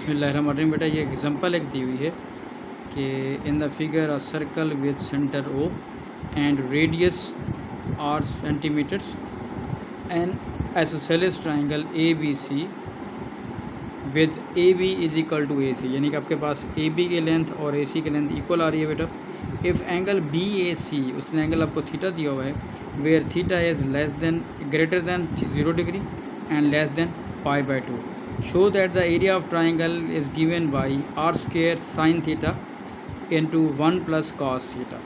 बिस्मिल्लाहिर्रहमानिर्रहीम। बेटा ये एग्जांपल एक दी हुई है कि in the figure a circle with centre O and radius R centimetres and isosceles triangle A B C with A B is equal to A C, यानी कि आपके पास ए बी की लेंथ और ए सी की लेंथ इक्वल आ रही है बेटा। If angle B A C, उसने एंगल आपको थीटा दिया हुआ है, where theta is less than greater than 0 degree and less than π/2, show that the area of triangle is given by r square sin theta into 1 plus cos theta.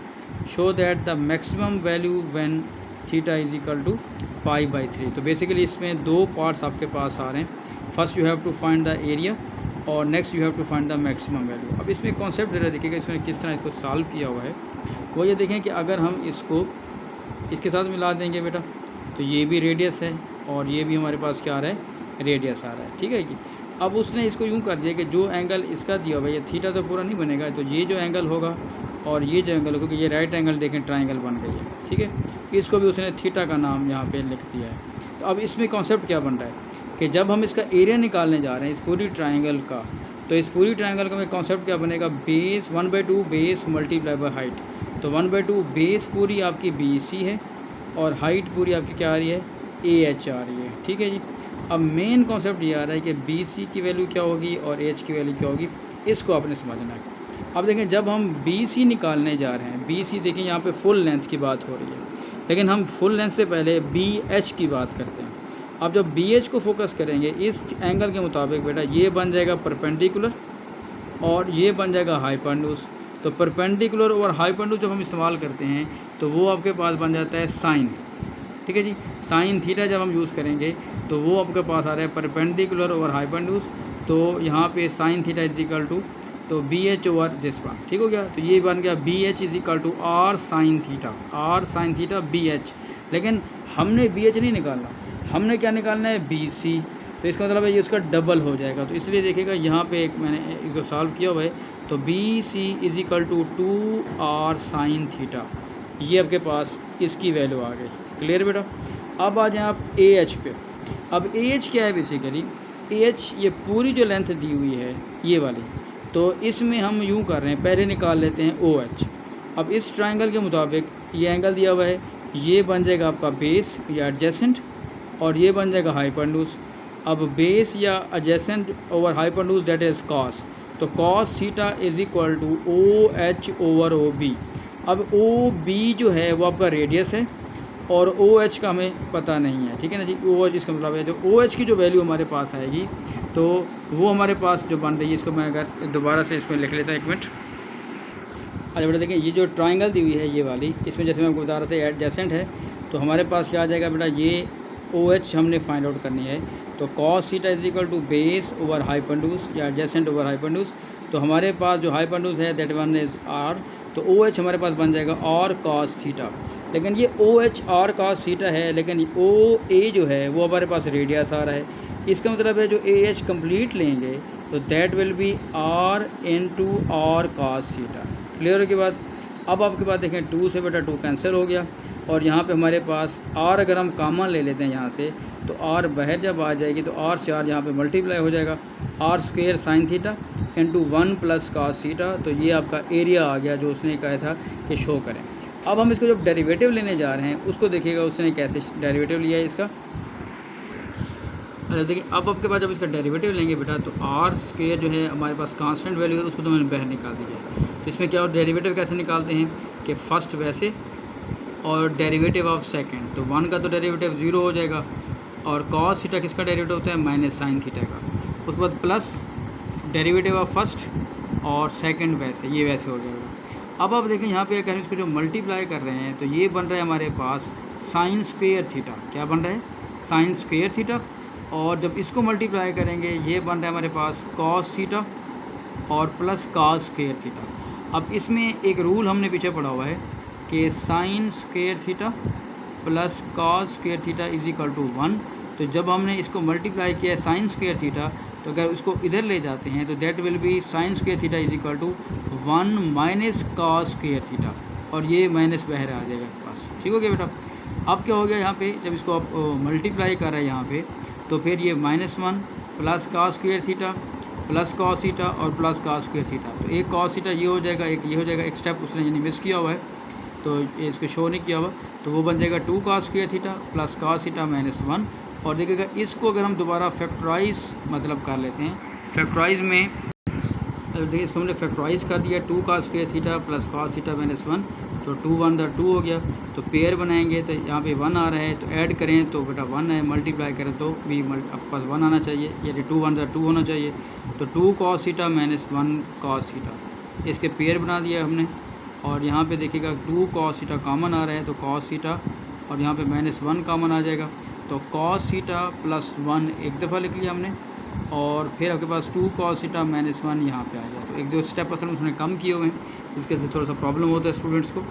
Show that the maximum value when theta is equal to π/3। तो basically इसमें दो parts आपके पास आ रहे हैं। First you have to find the area और next you have to find the maximum value. अब इसमें कॉन्सेप्ट ज़रा देखिएगा इसमें किस तरह इसको सॉल्व किया हुआ है। वो ये देखें कि अगर हम इसको इसके साथ मिला देंगे बेटा, तो ये भी रेडियस है और ये भी हमारे पास क्या आ रहा है, रेडियस आ रहा है। ठीक है कि अब उसने इसको यूँ कर दिया कि जो एंगल इसका दिया हुआ है, ये थीटा तो पूरा नहीं बनेगा, तो ये जो एंगल होगा और ये जो एंगल होगा, ये राइट एंगल देखें ट्राइंगल बन गई है। ठीक है, इसको भी उसने थीटा का नाम यहाँ पे लिख दिया है। तो अब इसमें कॉन्सेप्ट क्या बन रहा है कि जब हम इसका एरिया निकालने जा रहे हैं इस पूरी ट्राइंगल का, तो इस पूरी ट्राइंगल का में कॉन्सेप्ट क्या बनेगा, base 1/2 base multiply by height. तो 1/2 बेस पूरी आपकी बी सी है और हाइट पूरी आपकी क्या आ रही है, ए एच आ रही है। ठीक है जी। अब मेन कॉन्सेप्ट ये आ रहा है कि बी सी की वैल्यू क्या होगी और एच की वैल्यू क्या होगी, इसको आपने समझना है। अब देखें जब हम बी सी निकालने जा रहे हैं, बी सी देखें यहाँ पे फुल लेंथ की बात हो रही है, लेकिन हम फुल लेंथ से पहले बी एच की बात करते हैं। अब जब बी एच को फोकस करेंगे इस एंगल के मुताबिक बेटा, ये बन जाएगा परपेंडिकुलर और ये बन जाएगा हाइपोटेन्यूज। तो परपेंडिकुलर और हाइपोटेन्यूज जब हम इस्तेमाल करते हैं तो वो आपके पास बन जाता है साइन। ठीक है जी, साइन थीटा जब हम यूज़ करेंगे तो वो आपके पास आ रहा है परपेंडिकुलर ओवर हाइपोटेन्यूज। तो यहाँ पे sine theta is equal to तो B H over this one. ठीक हो गया, तो ये बन गया B H is equal to R sine theta B H. लेकिन हमने बी एच नहीं निकालना, हमने क्या निकालना है, बी सी। तो इसका मतलब है ये उसका डबल हो जाएगा। तो इसलिए देखिएगा यहाँ पे एक मैंने इसको सॉल्व किया हुआ है, तो B C is equal to 2r sine theta, ये आपके पास इसकी वैल्यू आ गई। क्लियर बेटा। अब आ जाएं आप ए एच पे। अब ए एच क्या है, बेसिकली ए एच ये पूरी जो लेंथ दी हुई है ये वाली, तो इसमें हम यूँ कर रहे हैं, पहले निकाल लेते हैं ओ एच। अब इस ट्राइंगल के मुताबिक ये एंगल दिया हुआ है, ये बन जाएगा आपका बेस या एडजेसेंट और ये बन जाएगा हाइपोटेन्यूज। अब बेस या adjacent over hypotenuse that is cos, तो cos theta is equal to O H over O B. अब ओ बी जो है वो आपका रेडियस है और ओ एच का हमें पता नहीं है। ठीक है ना जी, ओ एच इसका मतलब है जो ओ एच की जो वैल्यू हमारे पास आएगी तो वो हमारे पास जो बन रही है, इसको मैं अगर दोबारा से इसमें लिख लेता हूँ, एक मिनट। अच्छा बेटा देखिए, ये जो ट्राइंगल दी हुई है ये वाली, इसमें जैसे मैं आपको बता रहा था एडजेसेंट है, तो हमारे पास क्या आ जाएगा बेटा, ये ओ एच हमने फाइंड आउट करनी है। तो cos theta is equal to base over hypotenuse या एडजेसेंट ओवर हाइपोटेन्यूज। तो हमारे पास जो हाइपोटेन्यूज है दैट वन इज़ आर, तो ओ एच हमारे पास बन जाएगा और कॉस थीटा। लेकिन ये O H R cos theta है, लेकिन ओ ए जो है वो हमारे पास रेडियस आ रहा है। इसका मतलब है जो ए एच कम्प्लीट लेंगे तो that will be R into R cos theta. Clear हो के बाद अब आपके पास देखें 2 से बेटा 2 कैंसिल हो गया और यहाँ पे हमारे पास आर अगर हम कॉमन ले लेते हैं यहाँ से, तो आर बाहर जब आ जाएगी तो आर से आर यहाँ पे मल्टीप्लाई हो जाएगा, R square sine theta into 1 plus cos theta. तो ये आपका एरिया आ गया जो उसने कहा था कि शो करें। अब हम इसको जब डेरिवेटिव लेने जा रहे हैं उसको देखिएगा उसने कैसे डेरिवेटिव लिया है इसका। अच्छा देखिए, अब आपके पास जब इसका डेरिवेटिव लेंगे बेटा, तो आर स्क्वेयर जो है हमारे पास कांस्टेंट वैल्यू है, उसको तो मैंने बाहर निकाल दिया। इसमें क्या और डेरिवेटिव कैसे निकालते हैं कि फ़र्स्ट वैसे और डेरिवेटिव ऑफ सेकंड, तो 1 का तो डेरिवेटिव 0 हो जाएगा और कॉस थीटा किसका डेरिवेटिव होता है, माइनस साइन थीटा का। उसके बाद प्लस डेरिवेटिव ऑफ फर्स्ट और सेकंड वैसे, ये वैसे हो जाएगा। अब आप देखें यहाँ पे अगर इसको जो मल्टीप्लाई कर रहे हैं तो ये बन रहा है हमारे पास साइन स्क्वेयर थीटा। क्या बन रहा है, साइन स्क्वेयर थीटा। और जब इसको मल्टीप्लाई करेंगे ये बन रहा है हमारे पास कॉस थीटा और प्लस कॉस स्क्वेयर थीटा। अब इसमें एक रूल हमने पीछे पढ़ा हुआ है कि sine square theta plus cos square theta is equal to 1। तो जब हमने इसको मल्टीप्लाई किया साइन स्क्वेयर थीटा, तो अगर उसको इधर ले जाते हैं तो that will be sine square theta is equal to 1 minus cos square theta, और ये माइनस बाहर आ जाएगा आपके पास। ठीक हो गया बेटा। अब क्या हो गया यहाँ पे, जब इसको आप मल्टीप्लाई कर रहे हैं यहाँ पे, तो फिर ये -1 plus cos square theta plus cos theta और प्लस कॉस स्क्वायर थीटा। तो एक कॉस थीटा ये हो जाएगा, एक ये हो जाएगा, एक स्टेप उसने यानी मिस किया हुआ है तो ये इसको शो नहीं किया हुआ, तो वो बन जाएगा 2 cos square theta plus cos theta minus 1। और देखिएगा इसको अगर हम दोबारा फैक्टराइज मतलब कर लेते हैं, फैक्टराइज में देखिए इसको हमने फैक्टराइज कर दिया 2 cos square theta plus cos theta minus 1, तो 2 1 2 हो गया। तो पेयर बनाएंगे तो यहाँ पे 1 आ रहा है, तो ऐड करें तो बेटा 1 है, मल्टीप्लाई करें तो भी आपके पास 1 आना चाहिए, यानी 2 1 2 होना चाहिए। तो 2 cos theta minus 1 cos theta, इसके पेयर बना दिया हमने। और यहाँ पे देखिएगा 2 कॉस थीटा कॉमन आ रहा है, तो कॉस थीटा और यहाँ पे माइनस 1 कॉमन आ जाएगा, तो कॉस थीटा प्लस 1 एक दफ़ा लिख लिया हमने, और फिर आपके पास 2 कॉस थीटा माइनस 1 यहाँ पे आ गया। तो एक दो स्टेप असल में उसने कम किए हुए हैं, जिसके से थोड़ा सा प्रॉब्लम होता है स्टूडेंट्स को।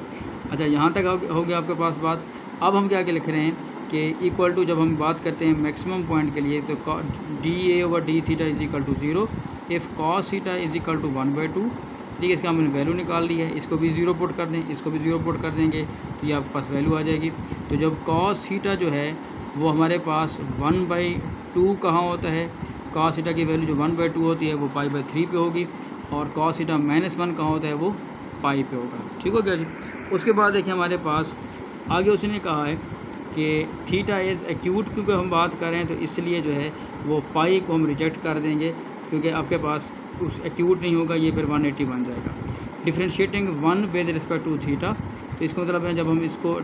अच्छा, यहाँ तक हो गया आपके पास बात। अब हम क्या क्या लिख रहे हैं कि इक्वल टू, जब हम बात करते हैं मैक्सिमम पॉइंट के लिए, तो D A over D theta is equal to 0 if cos theta is equal to 1/2। ठीक है, इसका हमने वैल्यू निकाल ली है, इसको भी 0 पुट कर दें, इसको भी 0 पुट कर देंगे तो ये आपके पास वैल्यू आ जाएगी। तो जब कॉस थीटा जो है वो हमारे पास 1/2 कहाँ होता है, कॉस थीटा की वैल्यू जो 1/2 होती है वो π/3 पे होगी, और कॉस थीटा माइनस 1 कहाँ होता है वो पाई पे होगा। ठीक हो गया जी। उसके बाद देखिए हमारे पास आगे उसने कहा है कि थीटा इज़ एक्यूट, क्योंकि हम बात कर रहे हैं तो इसलिए जो है वो पाई को हम रिजेक्ट कर देंगे, क्योंकि आपके पास उस एक्यूट नहीं होगा, ये फिर 180 बन जाएगा। Differentiating 1 with respect to theta, तो इसका मतलब है जब हम इसको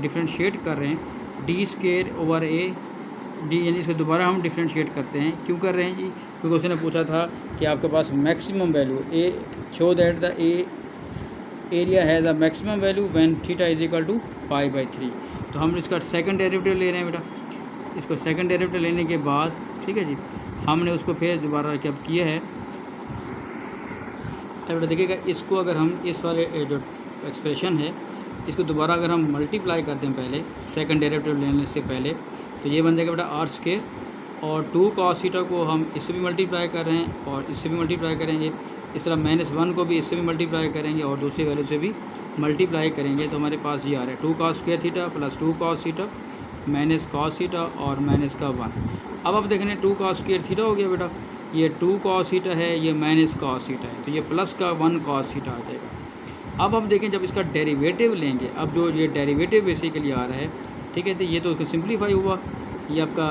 डिफ्रेंशिएट कर रहे हैं D square over A D, यानी इसको दोबारा हम डिफ्रेंशिएट करते हैं। क्यों कर रहे हैं जी, क्योंकि उसने पूछा था कि आपके पास maximum value a show that the area has a maximum value when theta is equal to π/3। तो हम इसका सेकंड डेरिवेटिव ले रहे हैं बेटा। इसको सेकंड डेरिवेटिव लेने के बाद ठीक है जी, हमने उसको फिर दोबारा क्या किया है, तो बेटा देखिएगा इसको अगर हम इस वाले जो एक्सप्रेशन है इसको दोबारा अगर हम मल्टीप्लाई करते हैं पहले सेकंड डेरिवेटिव लेने से पहले, तो ये बन जाएगा बेटा आर स्क्वायर, और 2 कॉस थीटा को हम इससे भी मल्टीप्लाई कर रहे हैं और इससे भी मल्टीप्लाई करेंगे, इस तरह -1 को भी इससे भी मल्टीप्लाई करेंगे और दूसरी वैल्यू से भी मल्टीप्लाई करेंगे, तो हमारे पास ये आ रहा है 2 cos square theta plus 2 cos theta minus cos theta और माइनस का 1। अब आप देख रहे हैं 2 कॉस स्क्वायर थीटा हो गया बेटा, ये 2 कॉस थीटा है, ये माइनस कॉस थीटा है, तो ये प्लस का 1 कॉस थीटा आ जाएगा। अब हम देखें जब इसका डेरिवेटिव लेंगे, अब जो ये डेरिवेटिव बेसिकली आ रहा है ठीक है, तो ये तो उसका सिंप्लीफाई हुआ, ये आपका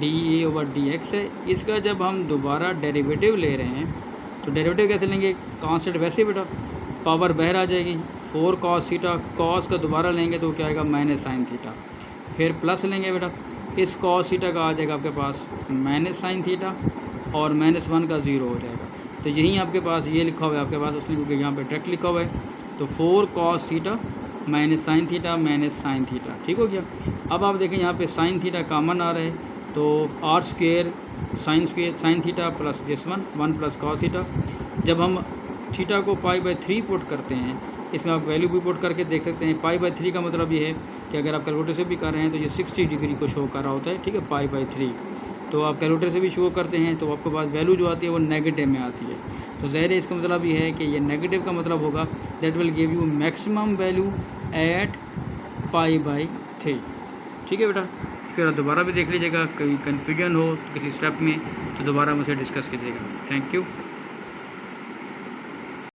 D A over D x है। इसका जब हम दोबारा डेरिवेटिव ले रहे हैं तो डेरिवेटिव कैसे लेंगे, कांस्टेंट वैसे बेटा पावर बाहर आ जाएगी, 4 कॉस थीटा, कॉस का दोबारा लेंगे तो क्या आएगा माइनस साइन थीटा, फिर प्लस लेंगे बेटा, इस कॉस थीटा का आ जाएगा आपके पास माइनस साइन थीटा और -1 का 0 हो जाएगा। तो यहीं आपके पास ये लिखा हुआ है आपके पास, उसने क्योंकि यहाँ पे डायरेक्ट लिखा हुआ है, तो 4 cos theta minus sine theta minus sine theta. ठीक हो गया। अब आप देखें यहाँ पे साइन थीटा कॉमन आ रहा है, तो R square sine theta plus this 1 plus cos theta. जब हम थीटा को π/3 पुट करते हैं, इसमें आप वैल्यू भी पुट करके देख सकते हैं। π/3 का मतलब ये है कि अगर आप कैलकुलेटर से भी कर रहे हैं तो ये 60 डिग्री को शो कर रहा होता है। ठीक है, π/3 तो आप कैलकुलेटर से भी शो करते हैं तो आपके पास वैल्यू जो आती है वो नेगेटिव में आती है। तो ज़ाहिर है इसका मतलब ये है कि ये नेगेटिव का मतलब होगा that will give you maximum value at π/3। ठीक है बेटा, फिर दोबारा भी देख लीजिएगा, कहीं कन्फ्यूजन हो किसी स्टेप में तो दोबारा मुझसे डिस्कस कीजिएगा। Thank you.